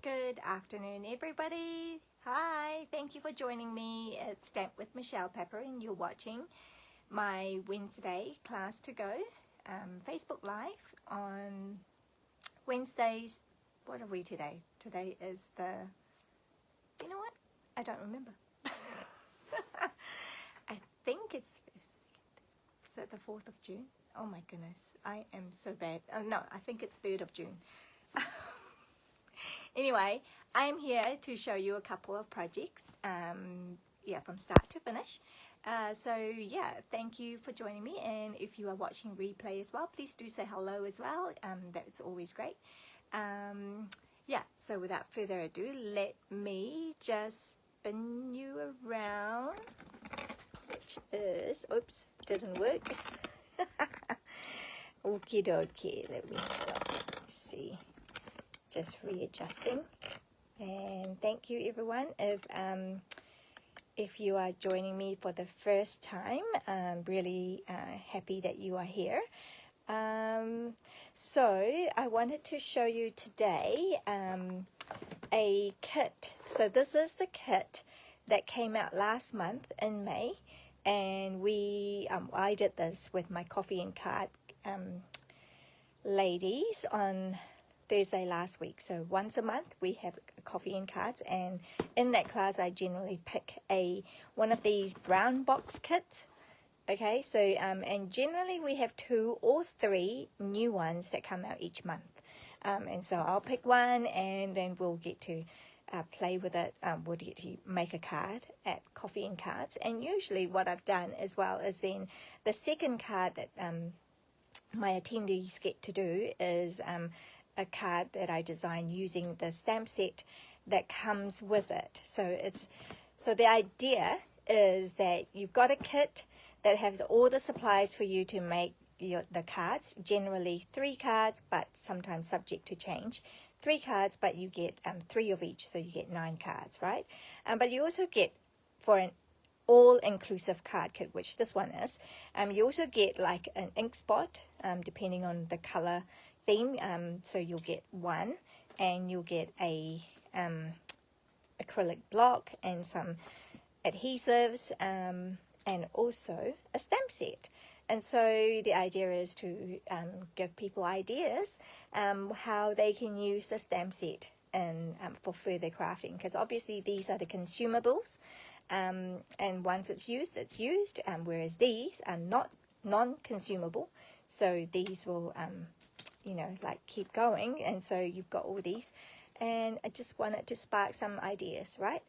Good afternoon, everybody. Hi, thank you for joining me at Stamp with Michelle Pepper, and you're watching my Wednesday class to go Facebook Live on Wednesdays. What are we today? Today is you know what? I don't remember. I think it's, is it the 4th of June? Oh my goodness, I am so bad. Oh no, I think it's 3rd of June. Anyway, I'm here to show you a couple of projects, from start to finish. Thank you for joining me, and if you are watching replay as well, please do say hello as well. That's always great. So without further ado, let me just spin you around, which is, oops, didn't work. Okie dokie, let me see. Just readjusting, and thank you everyone. If you are joining me for the first time, I'm really happy that you are here. So I wanted to show you today a kit. So this is the kit that came out last month in May, and I did this with my coffee and card ladies on Thursday last week. So once a month we have coffee and cards, and in that class I generally pick one of these brown box kits. Okay, so and generally we have 2 or 3 new ones that come out each month, and so I'll pick one, and then we'll get to play with it. We'll get to make a card at Coffee and Cards. And usually what I've done as well is then the second card that my attendees get to do is a card that I design using the stamp set that comes with it. So the idea is that you've got a kit that has all the supplies for you to make the cards, generally 3 cards, but sometimes subject to change. 3 cards, but you get 3 of each, so you get 9 cards, right? But you also get, for an all-inclusive card kit, which this one is, you also get like an ink spot, depending on the color theme. So you'll get 1, and you'll get a acrylic block and some adhesives, and also a stamp set. And so the idea is to give people ideas how they can use the stamp set and for further crafting, because obviously these are the consumables, and once it's used, whereas these are not non-consumable. So these will keep going, and so you've got all these, and I just wanted to spark some ideas, right?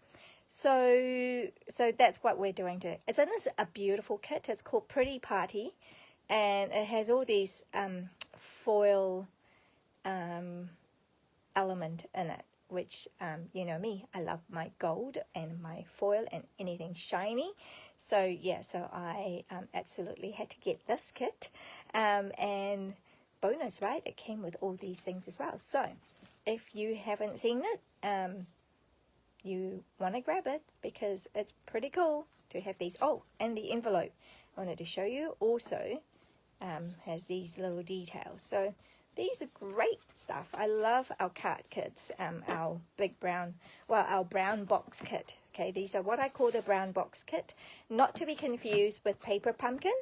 So that's what we're doing today. It's a beautiful kit. It's called Pretty Party, and it has all these foil element in it, which you know me, I love my gold and my foil and anything shiny. So I absolutely had to get this kit, and bonus, right, it came with all these things as well. So if you haven't seen it, you want to grab it, because it's pretty cool to have these. Oh, and the envelope I wanted to show you also has these little details. So these are great stuff. I love our card kits, our brown box kit. Okay, these are what I call the brown box kit, not to be confused with Paper Pumpkin.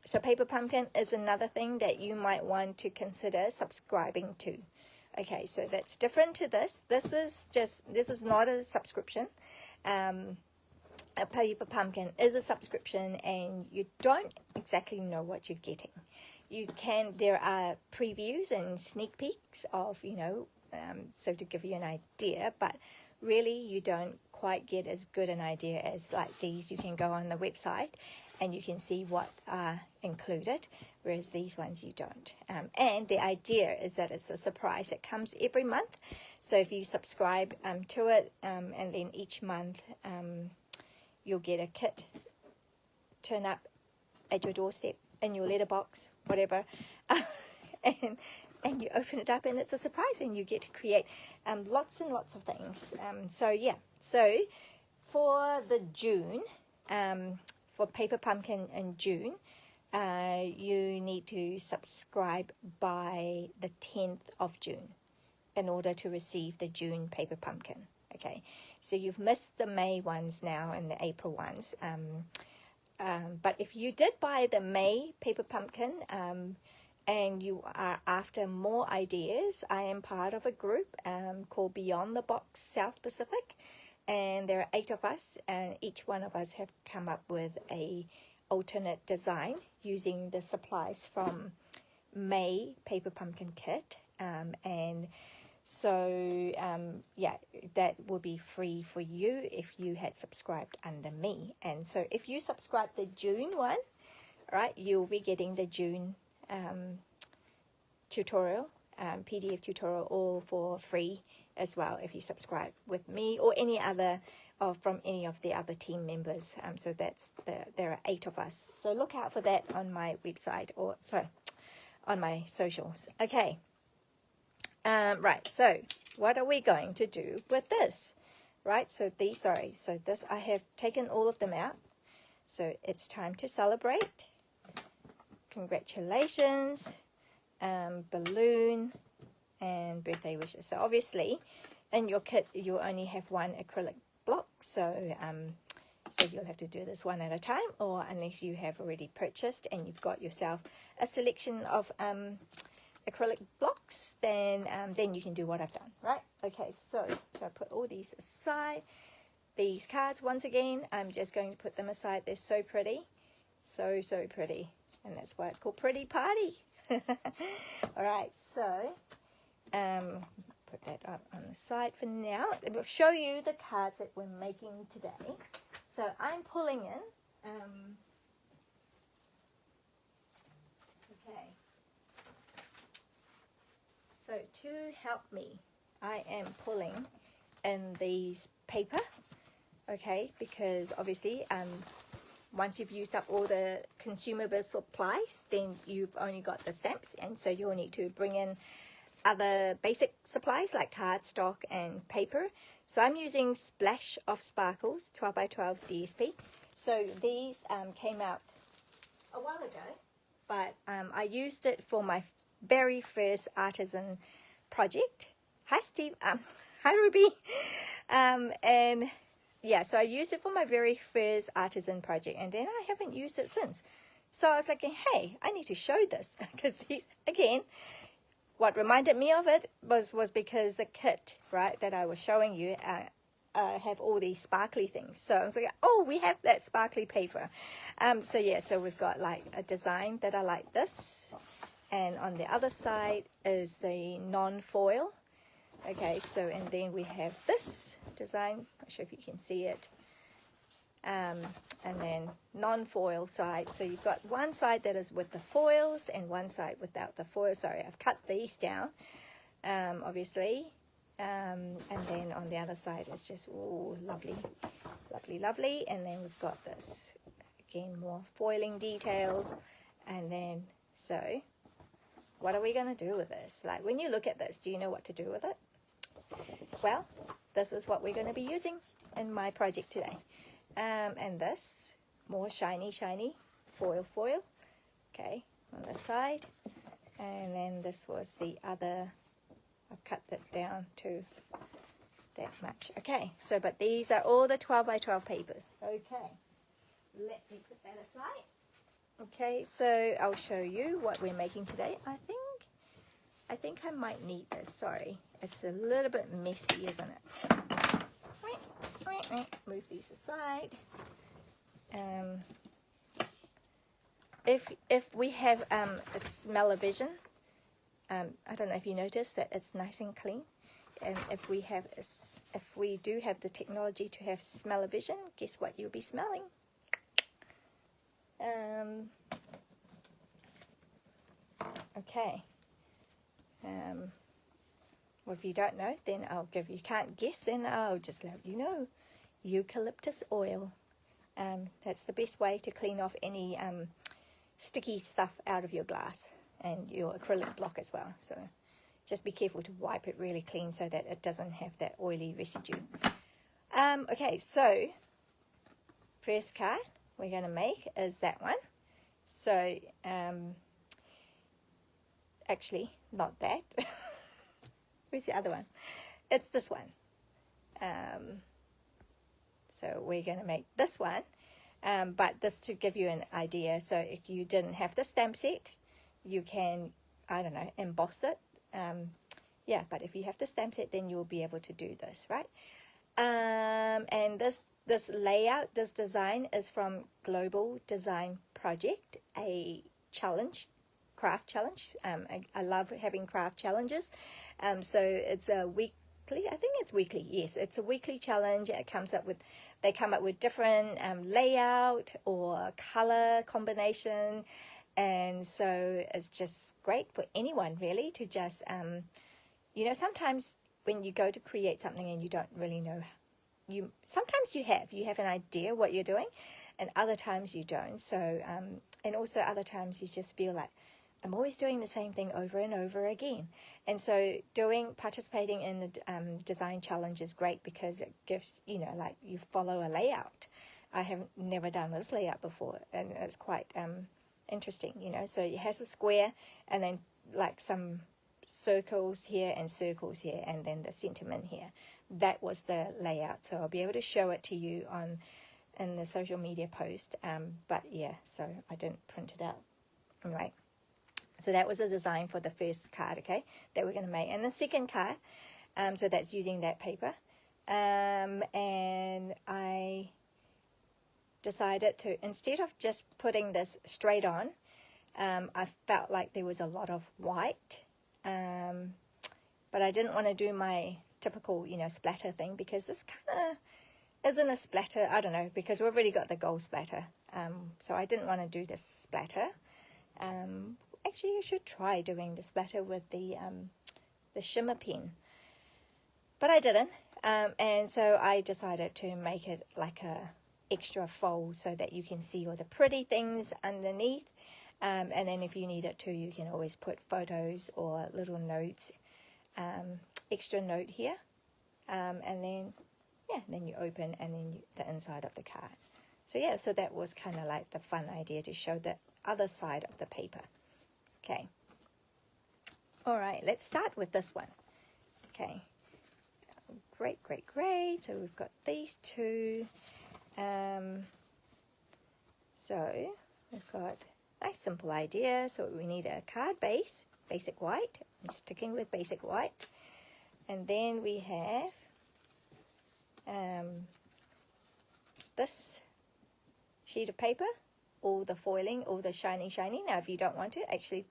So Paper Pumpkin is another thing that you might want to consider subscribing to. Okay, so that's different to this. This is not a subscription. A Paper Pumpkin is a subscription, and you don't exactly know what you're getting. There are previews and sneak peeks of, so to give you an idea, but really you don't quite get as good an idea as like these. You can go on the website and you can see what are included, whereas these ones you don't. And the idea is that it's a surprise. It comes every month. So if you subscribe to it, and then each month you'll get a kit turn up at your doorstep, in your letterbox, whatever, and you open it up and it's a surprise, and you get to create lots and lots of things. So for the June, for Paper Pumpkin in June, you need to subscribe by the 10th of June. in order to receive the June paper pumpkin. Okay, so you've missed the May ones now and the April ones. But if you did buy the May paper pumpkin and you are after more ideas, I am part of a group called Beyond the Box South Pacific, and there are 8 of us, and each one of us have come up with a alternate design using the supplies from May paper pumpkin kit, and so yeah, that will be free for you if you had subscribed under me. And so if you subscribe the June one, right, you'll be getting the June tutorial, PDF tutorial, all for free as well if you subscribe with me or any other from any of the other team members. So that's there are 8 of us, so look out for that on my website, or sorry, on my socials. Okay, right, so what are we going to do with this? Right, so these, so this, I have taken all of them out, so it's time to celebrate. Congratulations, balloon, and birthday wishes. So obviously in your kit you only have one acrylic block, so so you'll have to do this one at a time, or unless you have already purchased and you've got yourself a selection of acrylic blocks, then you can do what I've done, right? Okay, so I put all these aside. These cards, once again, I'm just going to put them aside. They're so pretty, so pretty, and that's why it's called Pretty Party. All right, so put that up on the side for now. It will show you the cards that we're making today. So I'm pulling in, okay, so to help me, I am pulling in these paper, okay, because obviously once you've used up all the consumable supplies, then you've only got the stamps, and so you'll need to bring in other basic supplies like cardstock and paper. So I'm using Splash of Sparkles 12x12 DSP. So these came out a while ago, but I used it for my very first artisan project. Hi Steve, hi Ruby, and yeah, so I used it for my very first artisan project, and then I haven't used it since. So I was like, hey, I need to show this, because these, again, what reminded me of it was because the kit, right, that I was showing you have all these sparkly things. So I was like, oh, we have that sparkly paper. So yeah, so we've got like a design that I like this, and on the other side is the non-foil. Okay, so and then we have this design, not sure if you can see it, and then non-foil side. So you've got one side that is with the foils and one side without the foil. Sorry, I've cut these down, obviously, and then on the other side is just, oh, lovely, lovely, lovely. And then we've got this, again, more foiling detail. And then, so what are we going to do with this? Like, when you look at this, do you know what to do with it? Well, this is what we're going to be using in my project today. And this, more shiny foil, okay, on the side. And then this was the other, I've cut that down to that much. Okay, so, but these are all the 12x12 papers. Okay, let me put that aside. Okay, so I'll show you what we're making today. I think I might need this, sorry. It's a little bit messy, isn't it? Move these aside. If we have a smell-o-vision, I don't know if you noticed that it's nice and clean. And if we do have the technology to have smell-o-vision, guess what you'll be smelling? Okay. Well, if you don't know, then I'll give you, can't guess, then I'll just let you know. Eucalyptus oil. That's the best way to clean off any sticky stuff out of your glass and your acrylic block as well. So just be careful to wipe it really clean so that it doesn't have that oily residue. Okay, so first card we're going to make is that one. So actually not that. Where's the other one? It's this one. So we're going to make this one, but this to give you an idea. So if you didn't have the stamp set, you can, I don't know, emboss it. Yeah, but if you have the stamp set, then you'll be able to do this, right? And this layout, this design is from Global Design Project, a challenge, craft challenge. I love having craft challenges. So it's a weekly, I think it's weekly. Yes, it's a weekly challenge. It comes up with, they come up with different layout or color combination. And so it's just great for anyone really to just, you know, sometimes when you go to create something and you don't really know, sometimes you have an idea what you're doing, and other times you don't. So, and also other times you just feel like, I'm always doing the same thing over and over again. And so participating in the design challenge is great because it gives, you know, like you follow a layout. I have never done this layout before, and it's quite interesting, you know. So it has a square and then like some circles here and circles here, and then the sentiment here. That was the layout. So I'll be able to show it to you in the social media post. But yeah, so I didn't print it out. Anyway, so that was a design for the first card, okay, that we're going to make. And the second card, so that's using that paper. And I decided to, instead of just putting this straight on, I felt like there was a lot of white. But I didn't want to do my typical, you know, splatter thing, because this kind of isn't a splatter. I don't know, because we've already got the gold splatter. So I didn't want to do this splatter. Actually, you should try doing the splatter with the shimmer pen. But I didn't. And so I decided to make it like a extra fold so that you can see all the pretty things underneath. And then if you need it to, you can always put photos or little notes, extra note here. And then, yeah, then you open and then the inside of the card. So yeah, so that was kind of like the fun idea to show the other side of the paper. Okay. All right, let's start with this one. Okay. Great, great, great. So we've got these two. So we've got a nice simple idea. So we need a card base, basic white. I'm sticking with basic white. And then we have this sheet of paper, all the foiling, all the shiny. Now, if you don't want to, actually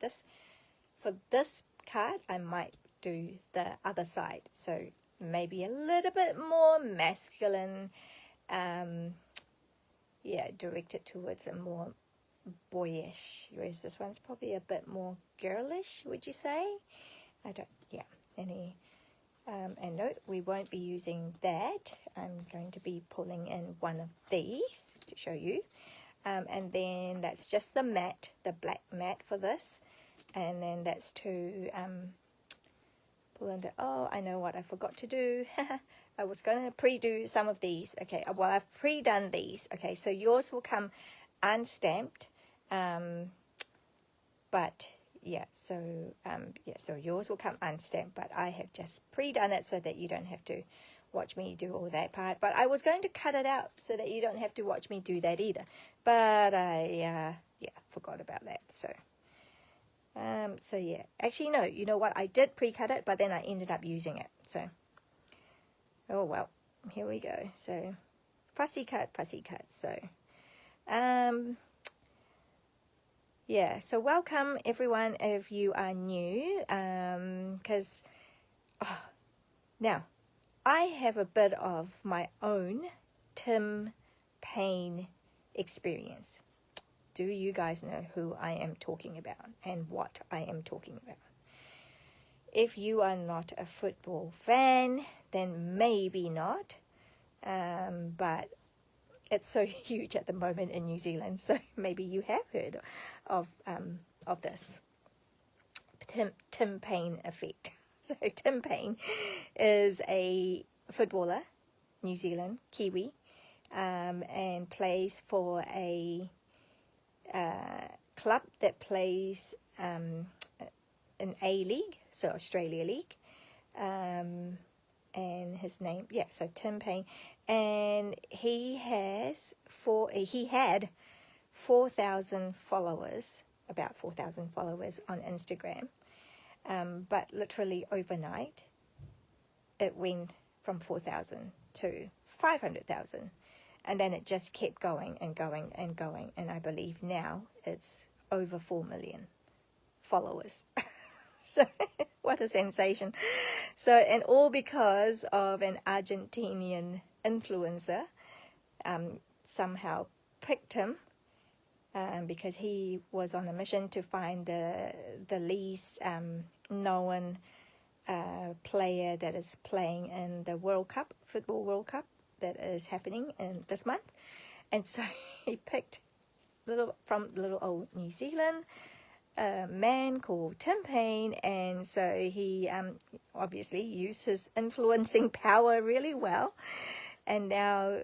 for this card, I might do the other side. So maybe a little bit more masculine, yeah, directed towards a more boyish, whereas this one's probably a bit more girlish, would you say? I don't, yeah, and note, we won't be using that. I'm going to be pulling in one of these to show you. And then that's just the matte, the black matte for this. And then that's to pull into, oh, I know what I forgot to do. I was going to pre-do some of these. Okay, well, I've pre-done these. Okay, so yours will come unstamped. But yeah, so so yours will come unstamped, but I have just pre-done it so that you don't have to watch me do all that part. But I was going to cut it out so that you don't have to watch me do that either. But I forgot about that. So so yeah, actually no, you know what? I did pre-cut it, but then I ended up using it. So oh well, here we go. So fussy cut. So yeah, so welcome everyone if you are new, because now I have a bit of my own Tim Payne experience. Do you guys know who I am talking about and what I am talking about? If you are not a football fan, then maybe not, but it's so huge at the moment in New Zealand, so maybe you have heard of this Tim Payne effect. So Tim Payne is a footballer, New Zealand, Kiwi, and plays for a club that plays in A League, so Australia League, and his name, yeah, so Tim Payne, and he had 4,000 followers, about 4,000 followers on Instagram, but literally overnight it went from 4,000 to 500,000, and then it just kept going and going and going, and I believe now it's over 4 million followers. So what a sensation. So, and all because of an Argentinian influencer somehow picked him because he was on a mission to find the least known player that is playing in the World Cup, Football World Cup, that is happening in this month. And so he picked from little old New Zealand, a man called Tim Payne, and so he obviously used his influencing power really well, and now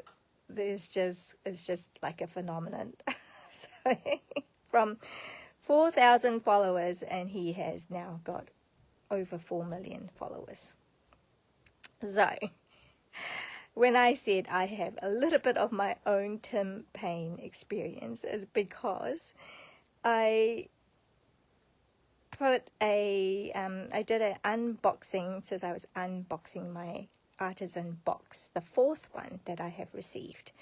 it's just like a phenomenon. So from 4,000 followers, and he has now got over 4 million followers. So when I said I have a little bit of my own Tim Payne experience, is because I did an unboxing, since I was unboxing my artisan box, the 4th one that I have received.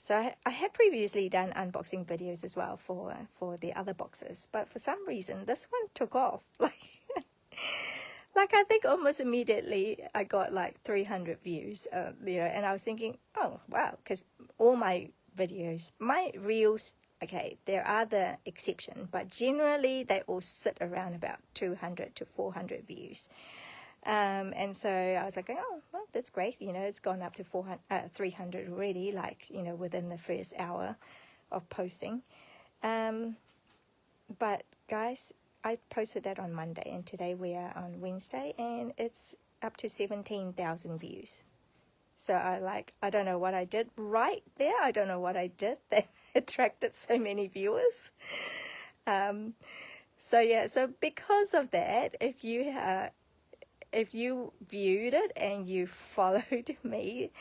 So I had previously done unboxing videos as well for the other boxes, but for some reason this one took off. Like I think almost immediately I got like 300 views, and I was thinking, oh wow, because all my videos, my reels, okay, there are the exception, but generally they all sit around about 200 to 400 views. And so I was like, oh, well, that's great. It's gone up to 300 already, within the first hour of posting. But guys, I posted that on Monday, and today we are on Wednesday, and it's up to 17,000 views. So I don't know what I did right there. I don't know what I did that attracted so many viewers. So because of that, if you viewed it and you followed me,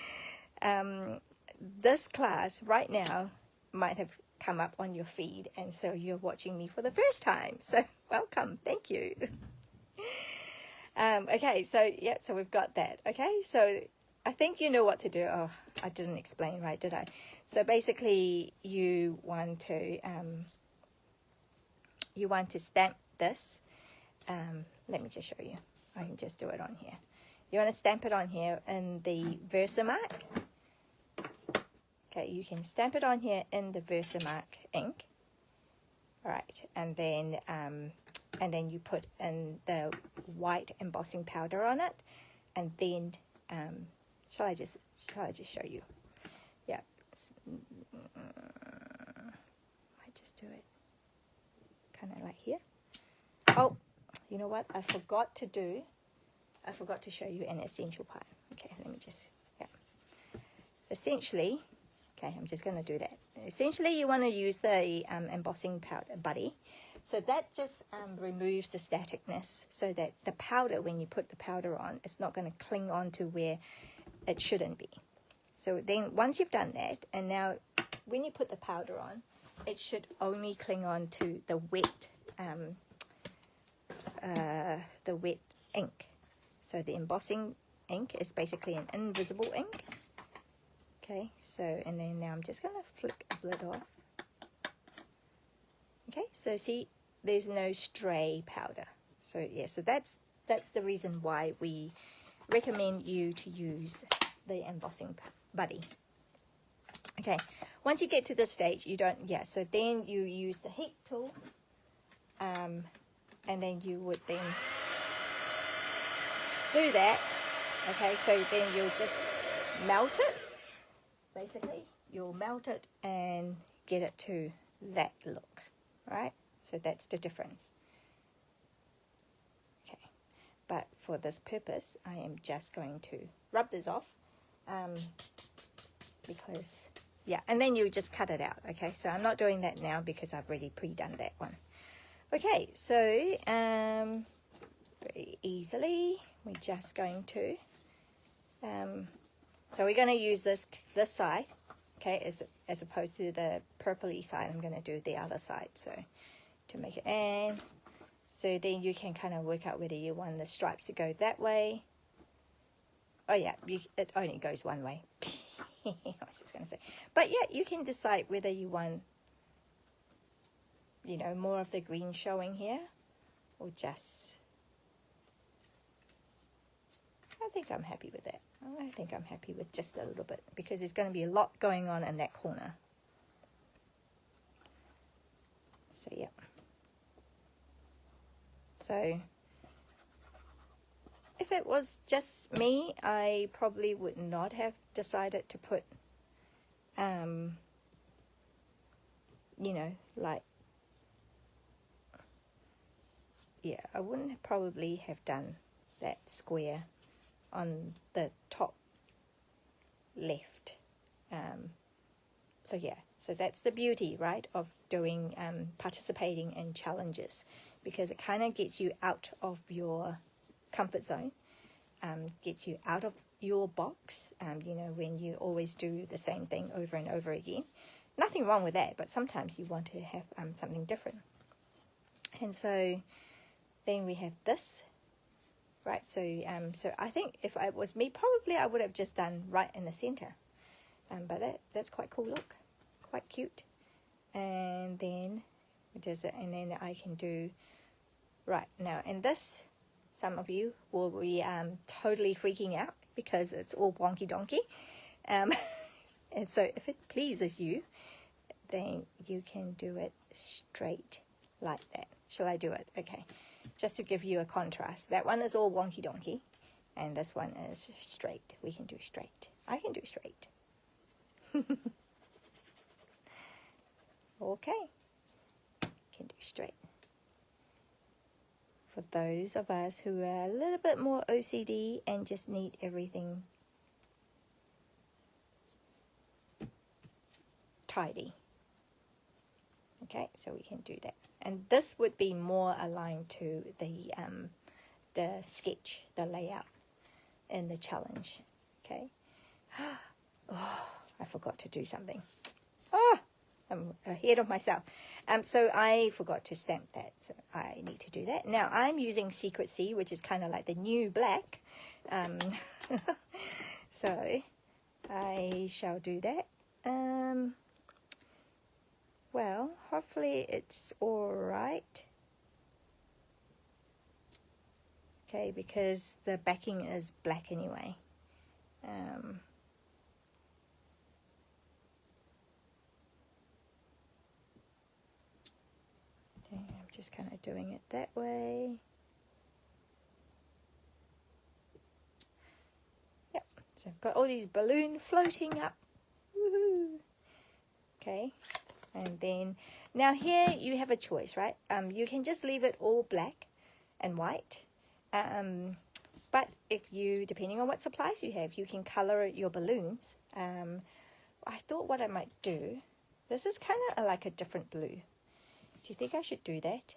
this class right now might have come up on your feed, and so you're watching me for the first time. So welcome, thank you. Okay, so we've got that. Okay, so I think you know what to do. Oh, I didn't explain right, did I? So basically, you want to stamp this. Let me just show you. I can just do it on here. You want to stamp it on here in the Versamark. Okay, you can stamp it on here in the Versamark ink. All right, and then you put in the white embossing powder on it, and then shall I just show you? Yeah, I just do it kind of like here. Oh, you know what? I forgot to show you an essential part. Okay, let me just, essentially, okay, I'm just going to do that. Essentially, you want to use the embossing powder buddy. So that just removes the staticness, so that the powder, when you put the powder on, it's not going to cling on to where it shouldn't be. So then once you've done that, and now when you put the powder on, it should only cling on to the wet ink. So the embossing ink is basically an invisible ink. Okay, so, and then now I'm just going to flick the lid off. Okay, so see, there's no stray powder. So yeah, so that's the reason why we recommend you to use the embossing buddy. Okay, once you get to this stage, you don't, so then you use the heat tool, and then you would then do that. Okay, so then you'll just melt it. Basically, you'll melt it and get it to that look, right? So that's the difference. Okay, but for this purpose, I am just going to rub this off, because, and then you just cut it out. Okay, so I'm not doing that now because I've already pre-done that one. Okay, so very easily. We're just going to, so we're going to use this side, okay, as opposed to the purpley side. I'm going to do the other side, so to make it, and so then you can kind of work out whether you want the stripes to go that way. Oh yeah, it only goes one way. I was just going to say, but yeah, you can decide whether you want, you know, more of the green showing here, or just, I think I'm happy with that. I think I'm happy with just a little bit, because there's going to be a lot going on in that corner. So yeah. So if it was just me, I probably would not have decided to put, you know, like, yeah, I wouldn't probably have done that square on the top left. So yeah, so that's the beauty, right, of doing, participating in challenges, because it kind of gets you out of your comfort zone, gets you out of your box, you know, when you always do the same thing over and over again. Nothing wrong with that, but sometimes you want to have something different. And so then we have this, right? So so I think if it was me, probably I would have just done right in the center. But that's quite cool look, quite cute. And then does it, and then I can do right now. And this, some of you will be totally freaking out because it's all wonky donkey. And so if it pleases you, then you can do it straight like that. Shall I do it? Okay. Just to give you a contrast. That one is all wonky donkey, and this one is straight. We can do straight. I can do straight. Okay. Can do straight. For those of us who are a little bit more OCD and just need everything tidy. Okay, so we can do that. And this would be more aligned to the sketch, the layout in the challenge. Okay. Oh, I forgot to do something. Oh, I'm ahead of myself. So I forgot to stamp that, so I need to do that. Now I'm using Secret C, which is kind of like the new black. So I shall do that. Well, hopefully it's all right. Okay, because the backing is black anyway. Okay, I'm just kind of doing it that way. Yep, so I've got all these balloons floating up. Woohoo! Okay. And then, now here you have a choice, right? You can just leave it all black and white. But if you, depending on what supplies you have, you can color your balloons. I thought what I might do, this is kind of like a different blue. Do you think I should do that?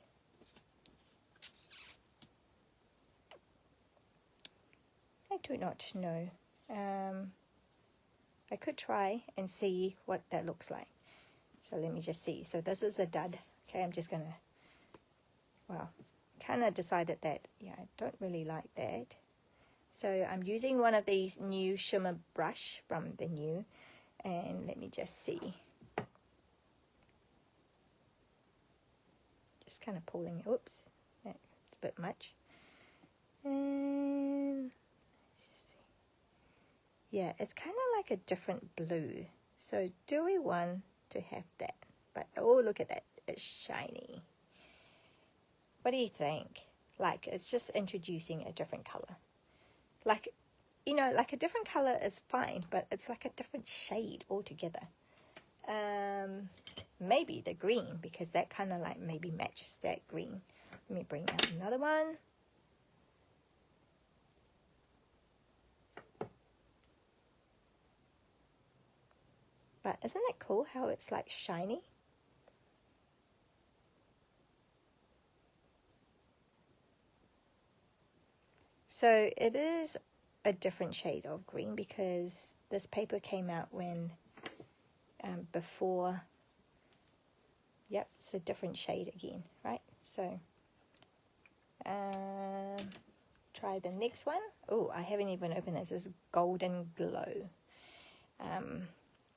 I do not know. I could try and see what that looks like. So let me just see. So this is a dud. Okay, I'm just gonna, well, kind of decided that, yeah, I don't really like that. So I'm using one of these new shimmer brush from the new, and let me just see. Just kind of pulling, oops, that's a bit much. And let's just see. Yeah, it's kind of like a different blue. So do we want to have that? But oh, look at that, it's shiny. What do you think? Like, it's just introducing a different color. Like, you know, like a different color is fine, but it's like a different shade altogether. Maybe the green, because that kind of like maybe matches that green. Let me bring out another one. But isn't it cool how it's like shiny? So it is a different shade of green because this paper came out when before. Yep, it's a different shade again, right? So try the next one. Oh, I haven't even opened this. This is Golden Glow.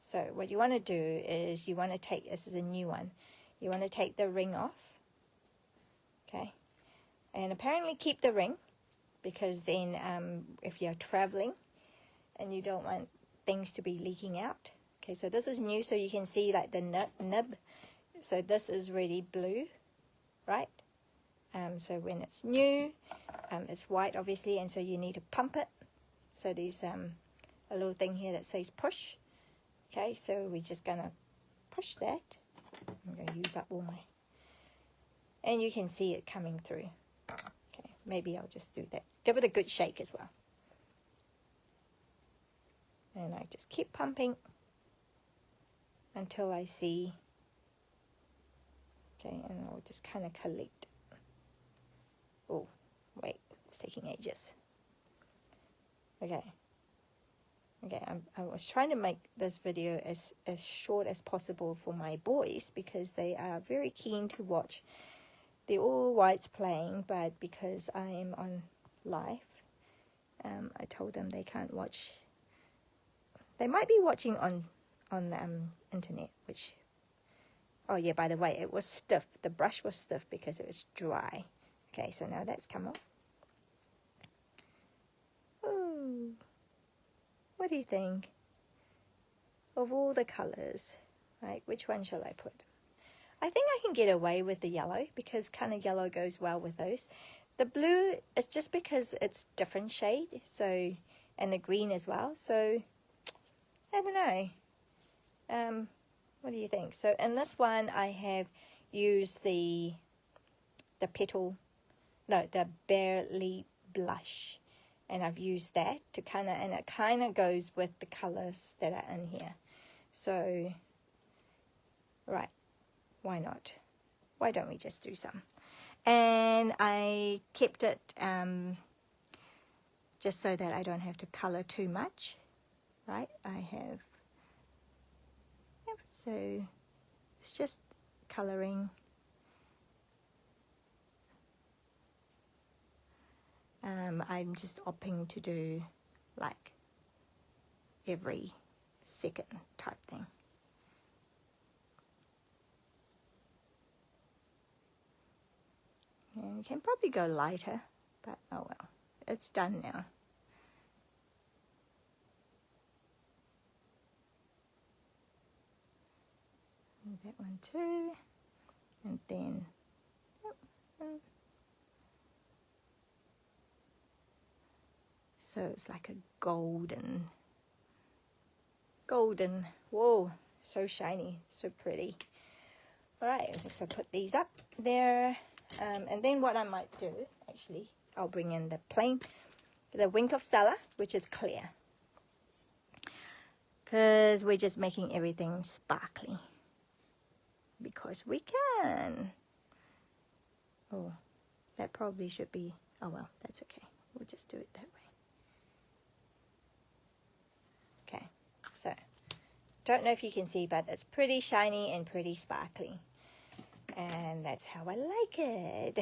So what you want to do is you want to take, this is a new one, you want to take the ring off, okay, and apparently keep the ring, because then if you're traveling and you don't want things to be leaking out. Okay, so this is new, so you can see like the nib. So this is really blue, right? So when it's new, it's white obviously, and so you need to pump it. So there's a little thing here that says push. Okay, so we're just gonna push that. I'm gonna use up all my, and you can see it coming through. Okay, maybe I'll just do that. Give it a good shake as well. And I just keep pumping until I see. Okay, and I'll just kind of collect. Oh, wait, it's taking ages. Okay. Okay, I was trying to make this video as short as possible for my boys because they are very keen to watch the all whites playing, but because I am on live, I told them they can't watch. They might be watching on the internet, which, oh yeah, by the way, it was stiff. The brush was stiff because it was dry. Okay, so now that's come off. Ooh. What do you think? Of all the colours, right, which one shall I put? I think I can get away with the yellow because kind of yellow goes well with those. The blue is just because it's different shade, so, and the green as well, so I don't know. What do you think? So in this one I have used the petal, no, the Barely Blush. And I've used that to kind of, and it kind of goes with the colors that are in here. So, right, why not? Why don't we just do some? And I kept it just so that I don't have to color too much, right? I have, yep, so it's just coloring. I'm just opting to do like every second type thing. And you can probably go lighter, but oh well, it's done now. And that one too, and then so it's like a golden, whoa, so shiny, so pretty. All right, I'm just gonna put these up there, and then what I might do, actually, I'll bring in the Wink of Stella, which is clear, because we're just making everything sparkly, because we can. Oh, that probably should be, oh well, that's okay, we'll just do it that way. Okay, so don't know if you can see, but it's pretty shiny and pretty sparkly, and that's how I like it.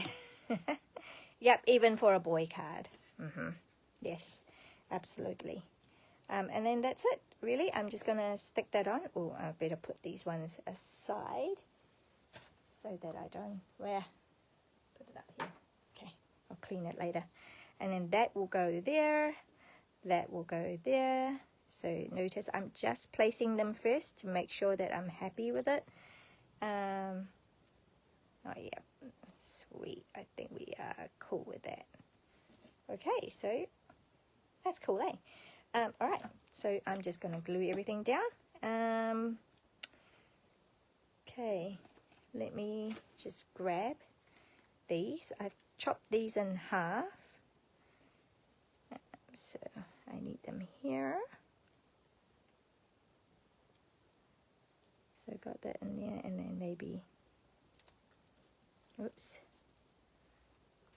Yep, even for a boy card. Yes, absolutely. And then that's it, really. I'm just gonna stick that on. Oh, I better put these ones aside so that I don't, where, put it up here. Okay, I'll clean it later. And then that will go there, that will go there. So notice I'm just placing them first to make sure that I'm happy with it. Oh yeah, sweet. I think we are cool with that. Okay, so that's cool, eh? All right, so I'm just going to glue everything down. Okay, let me just grab these. I've chopped these in half. So I need them here. So got that in there, and then maybe, oops,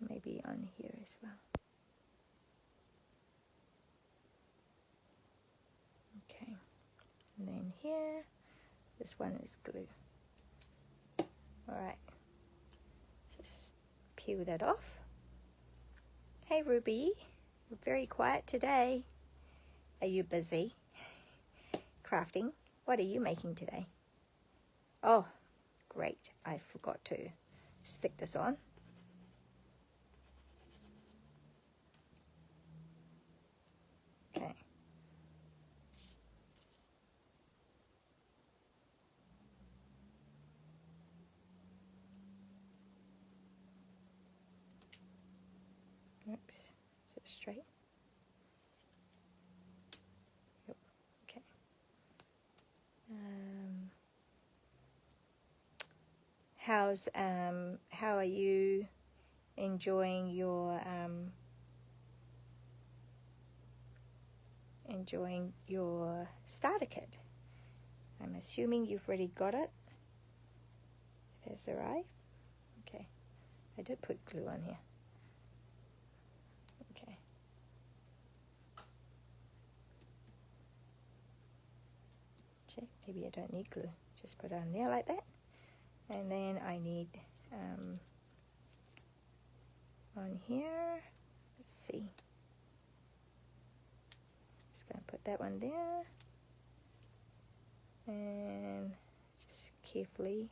maybe on here as well. here. This one is glue. Alright, just peel that off. Hey Ruby, you're very quiet today. Are you busy crafting? What are you making today? Oh, great, I forgot to stick this on. Okay. Oops, is it straight? Yep. Okay. How are you enjoying your starter kit? I'm assuming you've already got it. It has arrived. Okay. I did put glue on here. Okay. See, maybe I don't need glue. Just put it on there like that. And then I need on here, let's see. Just going to put that one there. And just carefully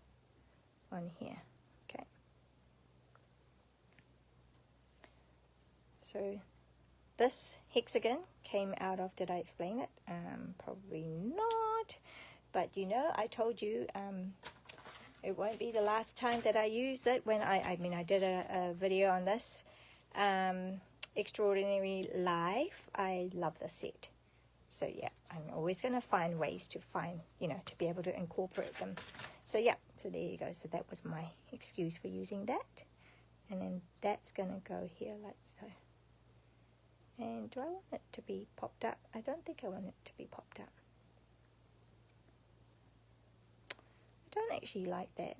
on here. Okay. So this hexagon came out of, did I explain it? Probably not. But you know, I told you it won't be the last time that I use it. When I did a video on this Extraordinary Life. I love this set. So yeah, I'm always going to find ways to to be able to incorporate them. So yeah, so there you go. So that was my excuse for using that. And then that's going to go here like so. And do I want it to be popped up? I don't think I want it to be popped up. I don't actually like that.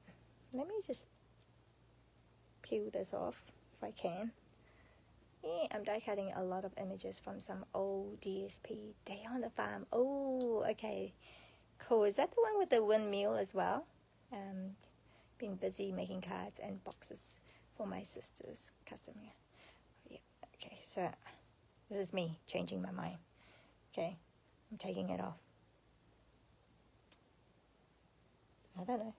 Let me just peel this off if I can. Yeah, I'm die cutting a lot of images from some old DSP, Day on the Farm. Oh, okay, cool. Is that the one with the windmill as well? Been busy making cards and boxes for my sister's customer. Yeah, okay, so this is me changing my mind. Okay, I'm taking it off. I don't know.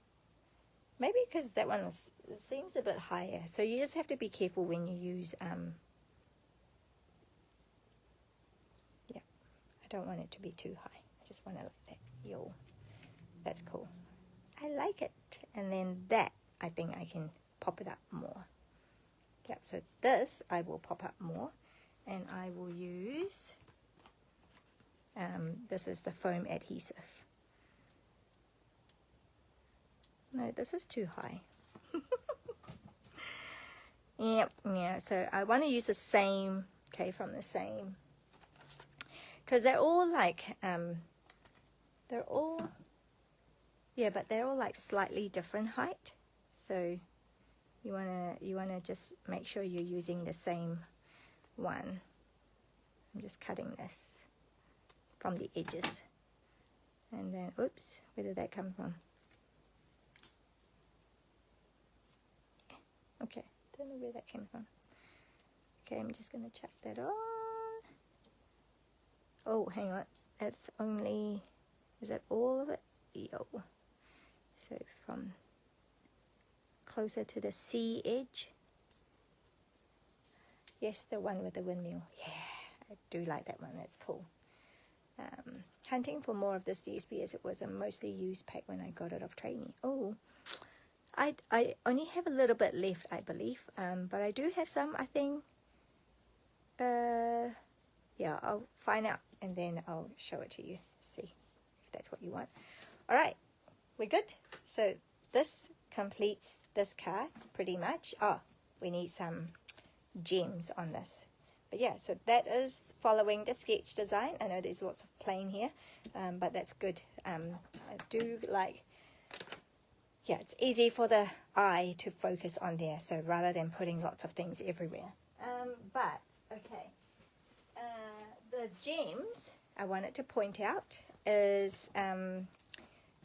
Maybe because that one it seems a bit higher. So you just have to be careful when you use I don't want it to be too high. I just want to like that. Yo, that's cool. I like it. And then that, I think I can pop it up more. Yeah, so this I will pop up more. And I will use, this is the foam adhesive. No, this is too high. Yep, yeah, so I want to use the same, okay, from the same. Because they're all like, they're all like slightly different height. So you wanna just make sure you're using the same one. I'm just cutting this from the edges. And then, oops, where did that come from? Okay, don't know where that came from. Okay, I'm just gonna chuck that on. Oh, hang on. That's only, is that all of it? Yo. So from closer to the C edge. Yes, the one with the windmill. Yeah, I do like that one. That's cool. Hunting for more of this DSP as it was a mostly used pack when I got it off Trainee. Oh, I only have a little bit left, I believe. But I do have some, I think. Yeah, I'll find out and then I'll show it to you. See if that's what you want. All right, we're good. So this completes this card pretty much. Oh, we need some gems on this. But yeah, so that is following the sketch design. I know there's lots of plain here, but that's good. I do like, yeah, it's easy for the eye to focus on there. So rather than putting lots of things everywhere. But, okay. The gems I wanted to point out is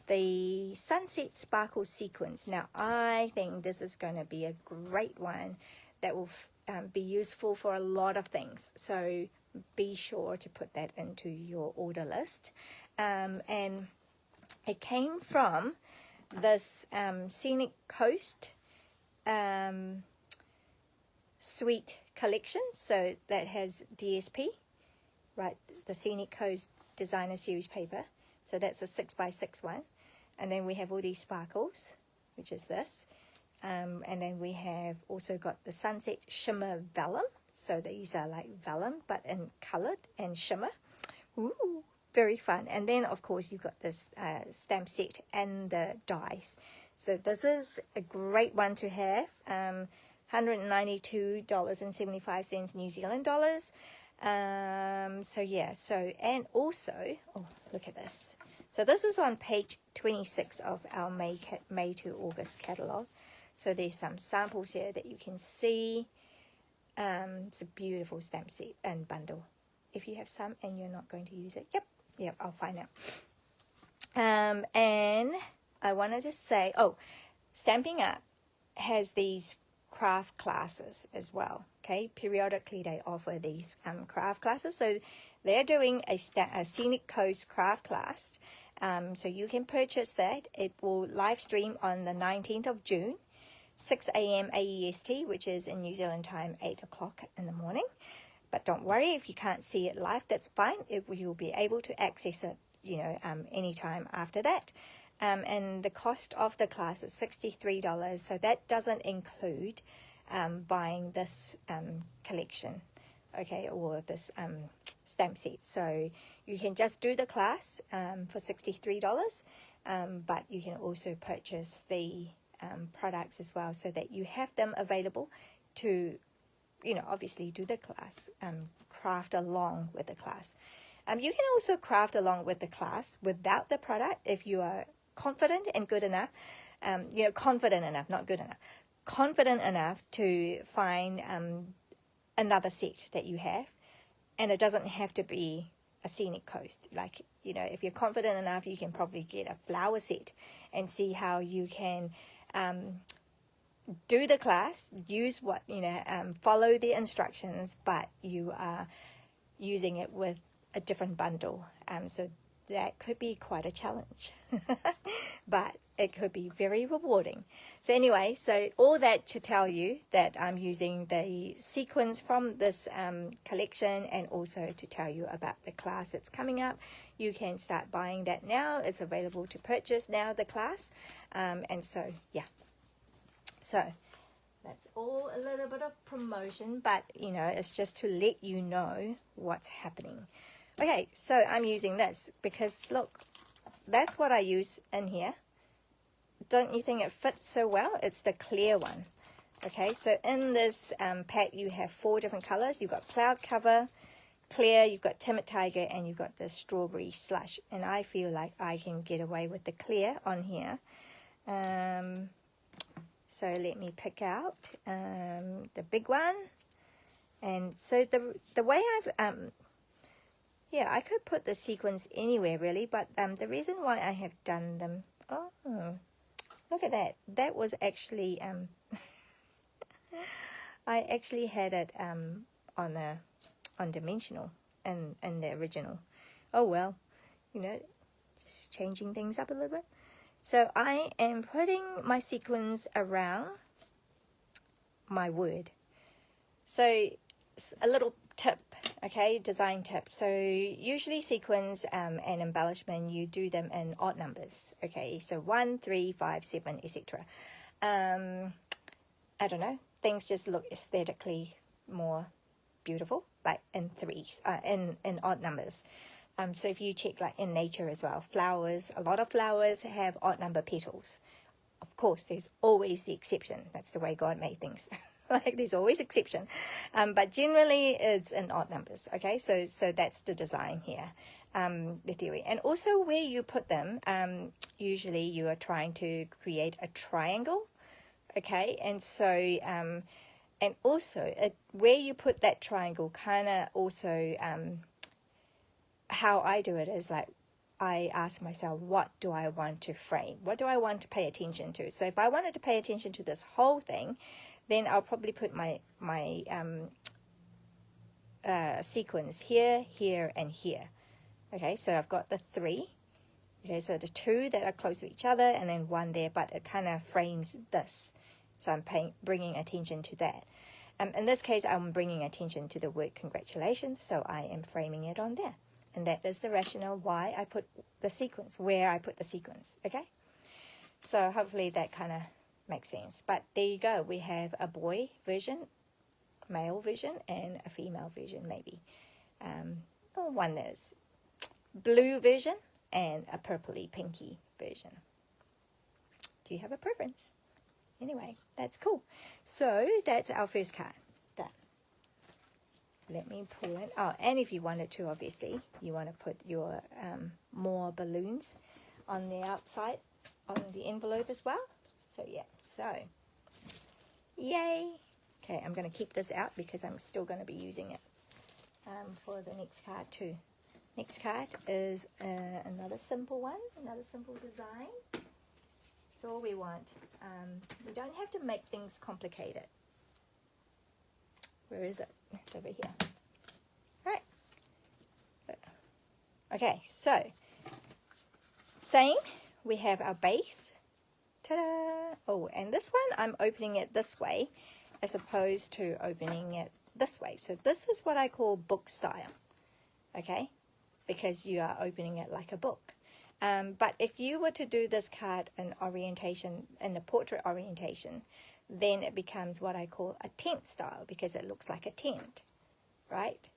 the Sunset Sparkle Sequence. Now, I think this is going to be a great one that will be useful for a lot of things. So be sure to put that into your order list. And it came from this Scenic Coast Suite collection. So that has DSP, right? The Scenic Coast Designer Series paper. So that's a 6x6 one. And then we have all these sparkles, which is this. And then we have also got the Sunset Shimmer Vellum. So these are like vellum, but in coloured and shimmer. Ooh, very fun. And then, of course, you've got this stamp set and the dies. So this is a great one to have. $192.75 New Zealand dollars. So yeah, so, and also, oh, look at this. So this is on page 26 of our May to August catalogue. So there's some samples here that you can see. It's a beautiful stamp set and bundle. If you have some and you're not going to use it, yep, I'll find out. And I wanted to say, Stampin' Up has these craft classes as well. Okay, periodically they offer these craft classes. So they're doing a Scenic Coast craft class. So you can purchase that. It will live stream on the 19th of June, 6 a.m. AEST, which is in New Zealand time, 8 o'clock in the morning. But don't worry, if you can't see it live, that's fine. You'll be able to access it, anytime after that. And the cost of the class is $63. So that doesn't include buying this collection, okay, or this stamp set. So you can just do the class for $63, but you can also purchase the products as well, so that you have them available to, obviously do the class, craft along with the class. You can also craft along with the class without the product if you are confident and good enough, confident enough, not good enough, confident enough to find another set that you have. And it doesn't have to be a Scenic Coast. Like, if you're confident enough, you can probably get a flower set and see how you can do the class, use what, follow the instructions, but you are using it with a different bundle. So that could be quite a challenge, but it could be very rewarding. So anyway, so all that to tell you that I'm using the sequins from this collection, and also to tell you about the class that's coming up. You can start buying that now. It's available to purchase now, the class. And so, yeah. So that's all a little bit of promotion, but, it's just to let you know what's happening. Okay, so I'm using this because, look, that's what I use in here. Don't you think it fits so well? It's the clear one. Okay, so in this pack, you have 4 different colors. You've got cloud cover, clear, you've got timid tiger, and you've got the strawberry slush. And I feel like I can get away with the clear on here. So let me pick out the big one. And so the way I've I could put the sequins anywhere really, but the reason why I have done them, look at that. That was actually, I actually had it on dimensional in the original. Oh well, just changing things up a little bit. So I am putting my sequins around my word. So a little tip, okay, design tip. So usually sequins and embellishment, you do them in odd numbers, okay, so 1, 3, 5, 7, etc. I don't know, things just look aesthetically more beautiful, like in threes, in odd numbers. So if you check like in nature as well, flowers, a lot of flowers have odd number petals. Of course, there's always the exception. That's the way God made things. Like there's always exception, but generally it's in odd numbers. Okay, so that's the design here, the theory, and also where you put them. Usually you are trying to create a triangle. Okay, and so and also where you put that triangle kind of also how I do it is like I ask myself, what do I want to frame? What do I want to pay attention to? So if I wanted to pay attention to this whole thing, then I'll probably put my sequence here, here, and here. Okay, so I've got the 3. Okay, so the 2 that are close to each other, and then 1 there, but it kind of frames this. So I'm bringing attention to that. In this case, I'm bringing attention to the word congratulations, so I am framing it on there. And that is the rationale why I put the sequence, where I put the sequence, okay? So hopefully that kind of makes sense. But there you go. We have a boy version, male version, and a female version maybe. Or one that's blue version and a purpley pinky version. Do you have a preference? Anyway, that's cool. So that's our first card. Done. Let me pull it. Oh, and if you wanted to, obviously, you want to put your more balloons on the outside on the envelope as well. So yeah, so yay. Okay, I'm going to keep this out because I'm still going to be using it for the next card too. Next card is another simple one, another simple design. That's all we want. We don't have to make things complicated. Where is it? It's over here. All right. Okay, so same. We have our base. Ta-da! Oh, and this one, I'm opening it this way as opposed to opening it this way. So this is what I call book style. Okay? Because you are opening it like a book. But if you were to do this card in orientation, in the portrait orientation, then it becomes what I call a tent style because it looks like a tent, right?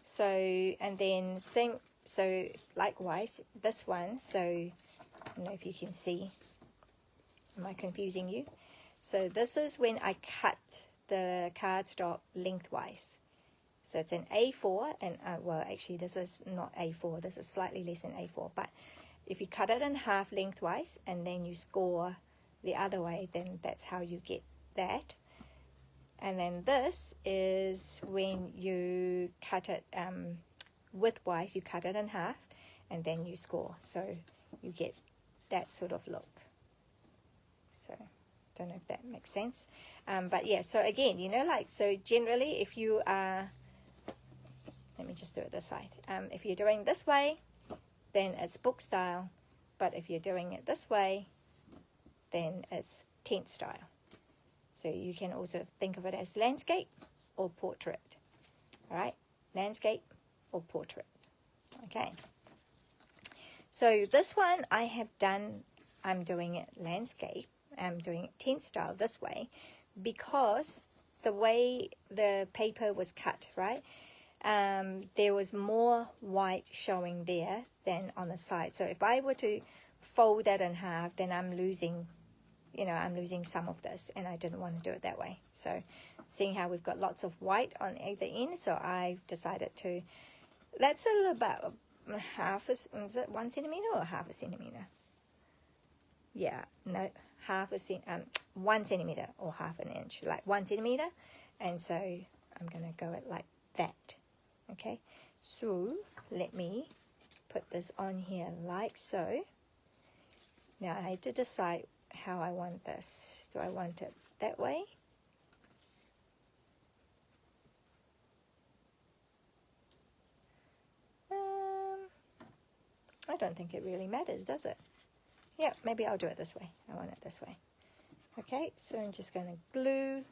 So, and then same, so likewise, this one, so I don't know if you can see, am I confusing you? So this is when I cut the cardstock lengthwise. So it's an A4, and well, actually this is not A4, this is slightly less than A4, but if you cut it in half lengthwise and then you score the other way, then that's how you get that. And then this is when you cut it widthwise, you cut it in half and then you score, so you get that sort of look. So don't know if that makes sense, but yeah, so again, you know, like, so generally if you are, let me just do it this side. If you're doing this way, then it's book style. But if you're doing it this way, then it's tent style. So you can also think of it as landscape or portrait. All right? Landscape or portrait. Okay. So this one I have done, I'm doing it landscape. I'm doing it tent style this way because the way the paper was cut, right? There was more white showing there than on the side. So if I were to fold that in half, then I'm losing, you know, I'm losing some of this, and I didn't want to do it that way. So seeing how we've got lots of white on either end, so I've decided to, that's a little about half, is it 1 centimeter or half a centimeter? Yeah, no, 1 centimeter or half an inch, like 1 centimeter. And so I'm going to go it like that. Okay, so let me put this on here like so. Now I have to decide how I want this. Do I want it that way? I don't think it really matters, does it? Yeah, maybe I'll do it this way. I want it this way. Okay, so I'm just going to glue.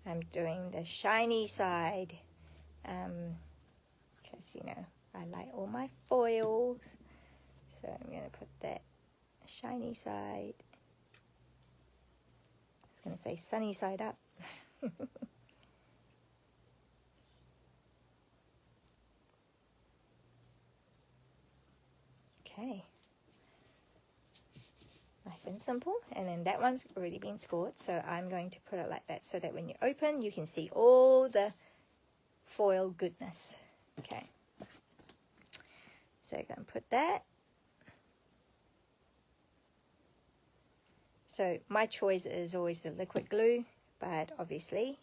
I'm doing the shiny side because, you know, I like all my foils. So I'm going to put that shiny side. I was going to say sunny side up. Okay. Nice and simple. And then that one's already been scored, so I'm going to put it like that so that when you open, you can see all the foil goodness. Okay. So I'm going to put that. So my choice is always the liquid glue, but obviously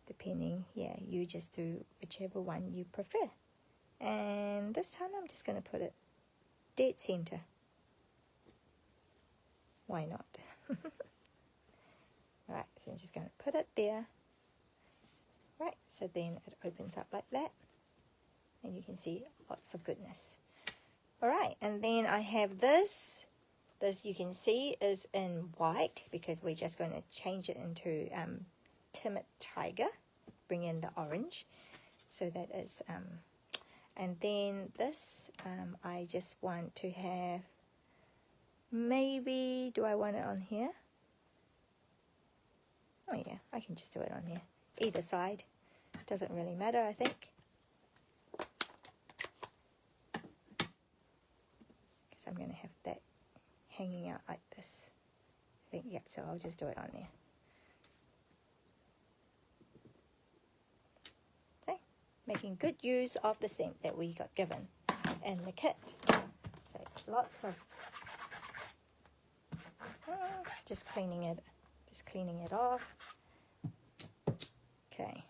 depending, yeah, you just do whichever one you prefer. And this time I'm just going to put it dead center. Why not? Alright, so I'm just going to put it there. Right, so then it opens up like that. And you can see lots of goodness. Alright, and then I have this. This you can see is in white because we're just going to change it into Timid Tiger. Bring in the orange. So that is, and then this, I just want to have, maybe, do I want it on here? Oh yeah, I can just do it on here. Either side. Doesn't really matter, I think. Because I'm going to have that hanging out like this. I think, yep, so I'll just do it on there. So, making good use of the stamp that we got given in the kit. So, lots of, just cleaning it off. Okay.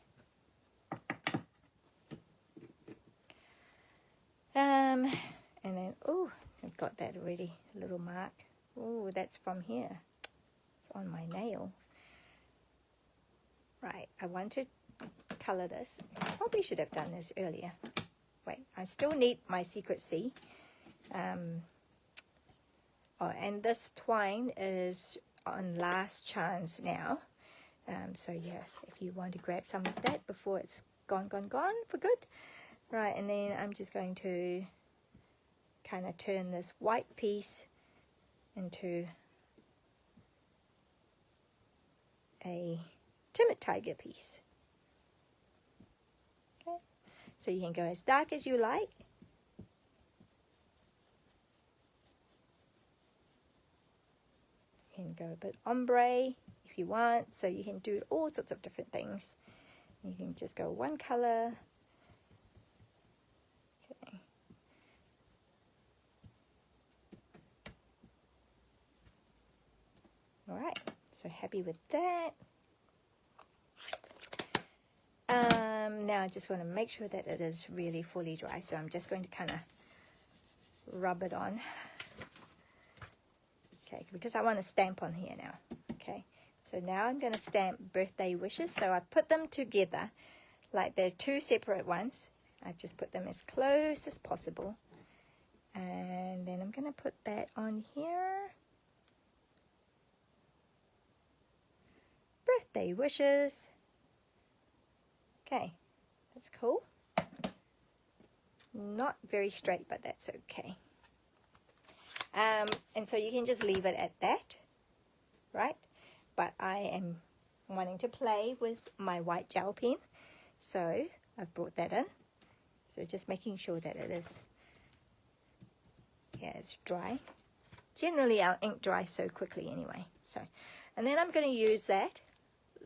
And then, oh, I've got that already, a little mark. Oh, that's from here. It's on my nail. Right, I want to color this. Probably should have done this earlier. Wait, I still need my secret C. Oh, and this twine is on last chance now. So yeah, if you want to grab some of that before it's gone for good. Right, and then I'm just going to kind of turn this white piece into a Timid Tiger piece. Okay, so you can go as dark as you like. You can go a bit ombre if you want, so you can do all sorts of different things. You can just go one color. Okay. All right, so happy with that. Now I just want to make sure that it is really fully dry, so I'm just going to kind of rub it on. Okay, because I want to stamp on here now. Okay, so now I'm going to stamp birthday wishes. So I put them together like they're two separate ones. I've just put them as close as possible. And then I'm going to put that on here. Birthday wishes. Okay, that's cool. Not very straight, but that's okay. And so you can just leave it at that, right? But I am wanting to play with my white gel pen, so I've brought that in. So just making sure that it is, yeah, it's dry. Generally our ink dries so quickly anyway. So, and then I'm going to use that.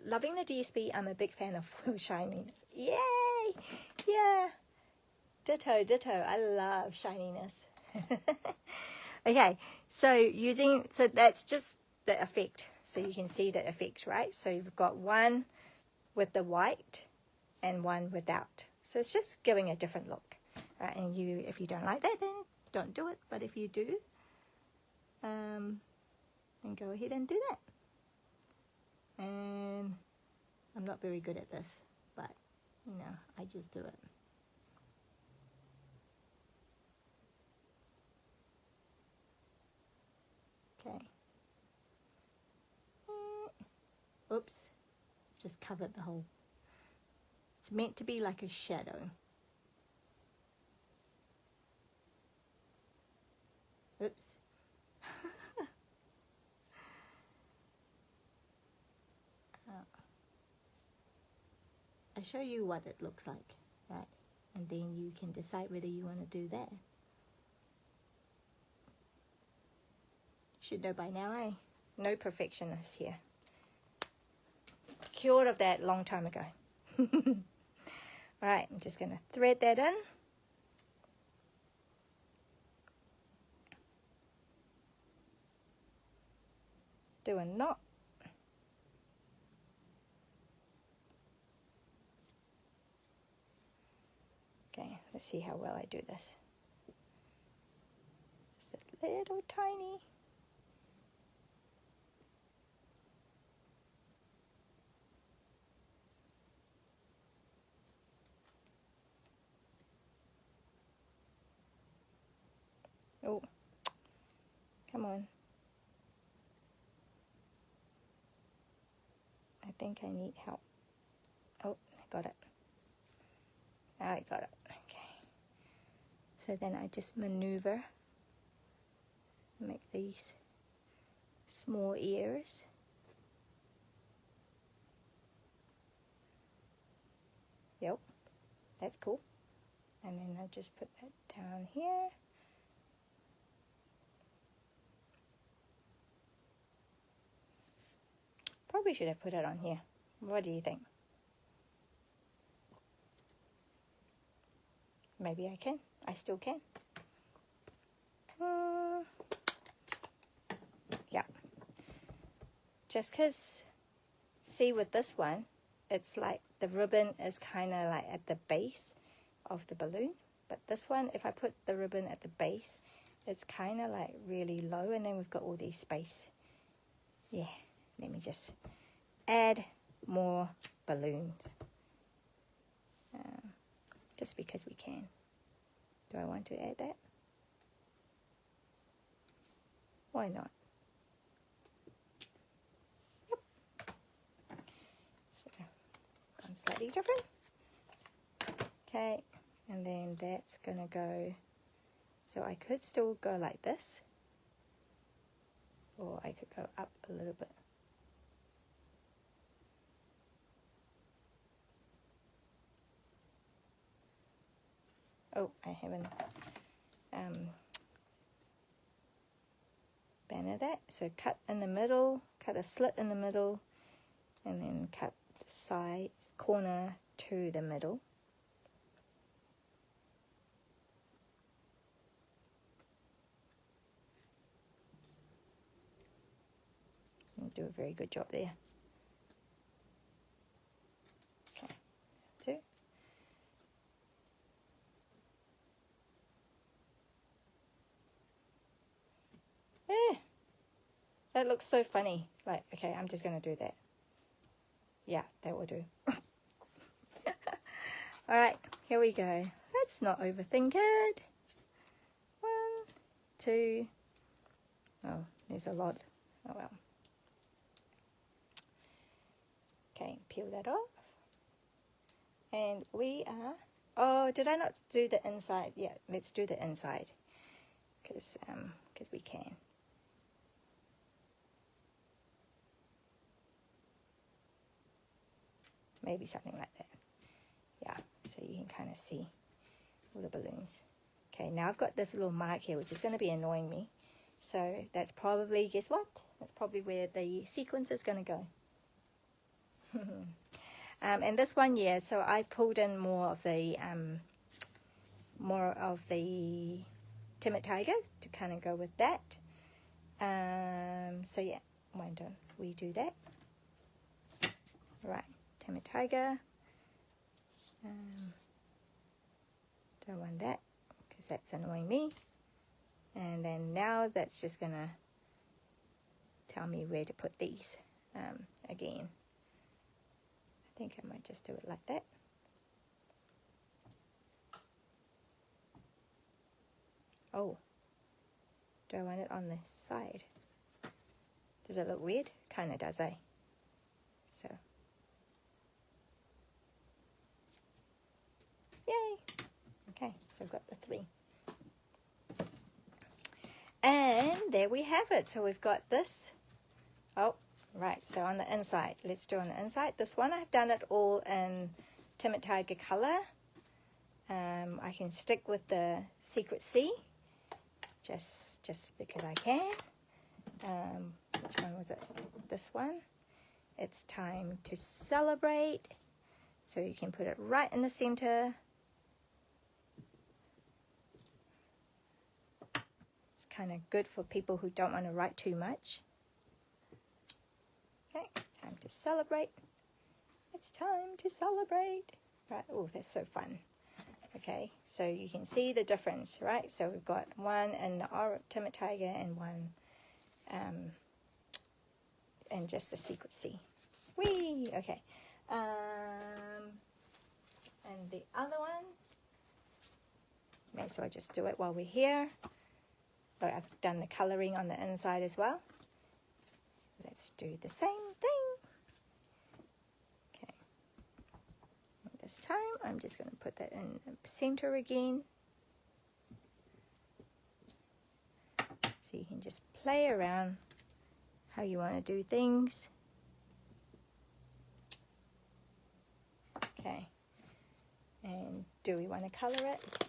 Loving the DSP, I'm a big fan of shininess. Yay! Yeah. Ditto, ditto. I love shininess. Okay, so that's just the effect. So you can see the effect, right? So you've got one with the white and one without. So it's just giving a different look. Right? And if you don't like that, then don't do it. But if you do, then go ahead and do that. And I'm not very good at this, but you know, I just do it. Okay. Oops, just covered the whole. It's meant to be like a shadow. Oops. I'll show you what it looks like, right? And then you can decide whether you want to do that. Should know by now, eh? No perfectionist here. Cured of that long time ago. Alright, I'm just going to thread that in. Do a knot. let's see how well I do this. Just a little tiny. Oh, come on. I think I need help. Oh, I got it. I got it. Okay. So then I just maneuver, make these small ears. Yep, that's cool. And then I just put that down here. Probably should have put it on here. What do you think? Maybe I can. I still can. Yeah. Just because, see with this one, it's like the ribbon is kind of like at the base of the balloon. But this one, if I put the ribbon at the base, it's kind of like really low, and then we've got all these space. Yeah, let me just add more balloons. Just because we can. Do I want to add that? Why not? Yep. So, one slightly different. Okay, and then that's gonna go, so I could still go like this, or I could go up a little bit. Oh, I haven't banner that. So cut in the middle, cut a slit in the middle, and then cut the sides, corner to the middle. And do a very good job there. Okay, two. That looks so funny. Like, okay, I'm just going to do that. Yeah, that will do. All right, here we go. Let's not overthink it. 1, 2. Oh, there's a lot. Oh, well. Okay, peel that off. And we are... Oh, did I not do the inside? Yeah, let's do the inside. Because we can. Maybe something like that. Yeah, so you can kind of see all the balloons. Okay, now I've got this little mark here, which is going to be annoying me. So that's probably, guess what? That's probably where the sequence is going to go. And this one, yeah, so I pulled in more of the timid tiger to kind of go with that. So yeah, why don't we do that? Right. Timid tiger. Don't want that because that's annoying me. And then now that's just gonna tell me where to put these again. I think I might just do it like that. Oh, do I want it on the side? Does it look weird? Kind of does, eh? So. Yay! Okay, so I've got the 3. And there we have it. So we've got this. Oh, right. So on the inside, let's do on the inside. This one, I've done it all in Timid Tiger color. I can stick with the Secret C, just because I can. Which one was it? This one. It's Time to Celebrate. So you can put it right in the center. It's kind of good for people who don't want to write too much. Okay, time to celebrate. It's time to celebrate. Right, oh, that's so fun. Okay, so you can see the difference, right? So we've got one in the Timid Tiger and one and just a secret C. Whee! Okay. And the other one, may as well just do it while we're here. Oh, I've done the colouring on the inside as well. Let's do the same thing. Okay. This time, I'm just going to put that in the center again. So you can just play around how you want to do things. Okay. And do we want to colour it?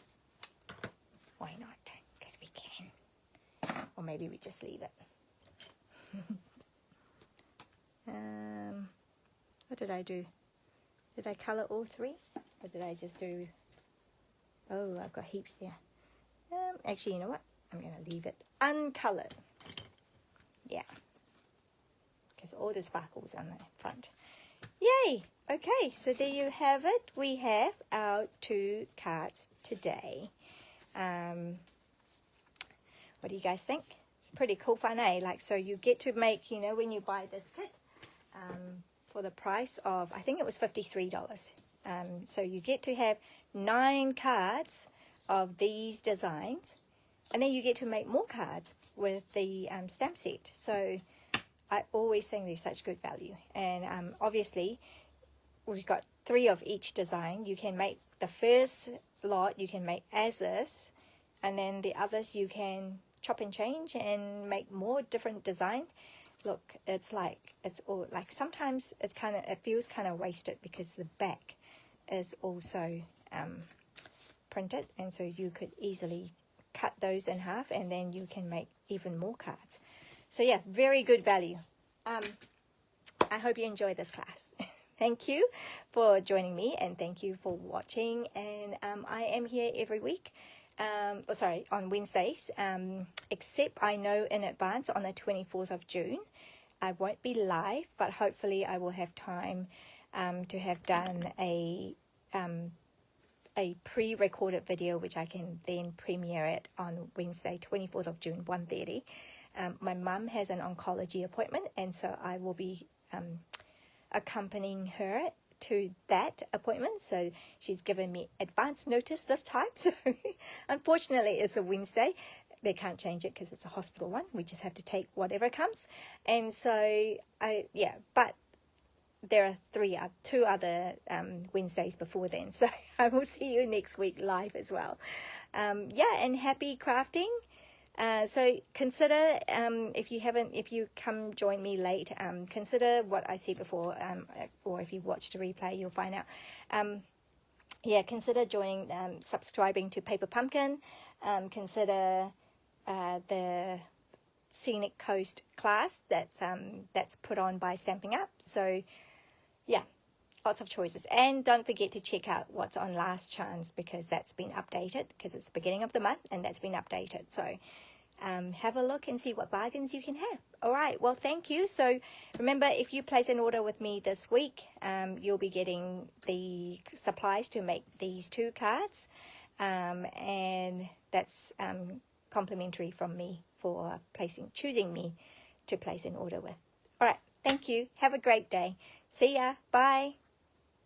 Why not? Because we can. Or maybe we just leave it. What did I do? Did I colour all three? Or did I just do... Oh, I've got heaps there. Actually, you know what? I'm going to leave it uncoloured. Yeah. Because all the sparkles on the front. Yay! Okay, so there you have it. We have our 2 cards today. What do you guys think? It's pretty cool fun, eh? Like, so you get to make, you know, when you buy this kit, for the price of, I think it was $53. So you get to have 9 cards of these designs, and then you get to make more cards with the stamp set. So I always think they're such good value. And obviously, we've got 3 of each design. You can make the first lot, you can make as is, and then the others you can chop and change and make more different designs. Look, it's like, it's all like, sometimes it's kind of, it feels kind of wasted because the back is also printed, and so you could easily cut those in half and then you can make even more cards. So yeah, very good value. I hope you enjoy this class. Thank you for joining me, and thank you for watching. And I am here every week, on Wednesdays, except I know in advance on the 24th of June, I won't be live, but hopefully I will have time to have done a pre-recorded video, which I can then premiere it on Wednesday, 24th of June, 1:30. My mum has an oncology appointment, and so I will be accompanying her to that appointment. So she's given me advance notice this time. So unfortunately, it's a Wednesday. They can't change it because it's a hospital one. We just have to take whatever comes. And so, but there are 2 other Wednesdays before then. So I will see you next week live as well. And happy crafting. So consider, if you come join me late, consider what I said before, or if you watch the replay, you'll find out. Consider joining, subscribing to Paper Pumpkin. Consider the Scenic Coast class that's put on by Stampin Up. So yeah, lots of choices. And don't forget to check out what's on Last Chance, because that's been updated, because it's the beginning of the month and that's been updated. So have a look and see what bargains you can have. All right, well, thank you. So remember, if you place an order with me this week, you'll be getting the supplies to make these 2 cards, and that's complimentary from me for choosing me to place an order with. All right, thank you. Have a great day. See ya. Bye.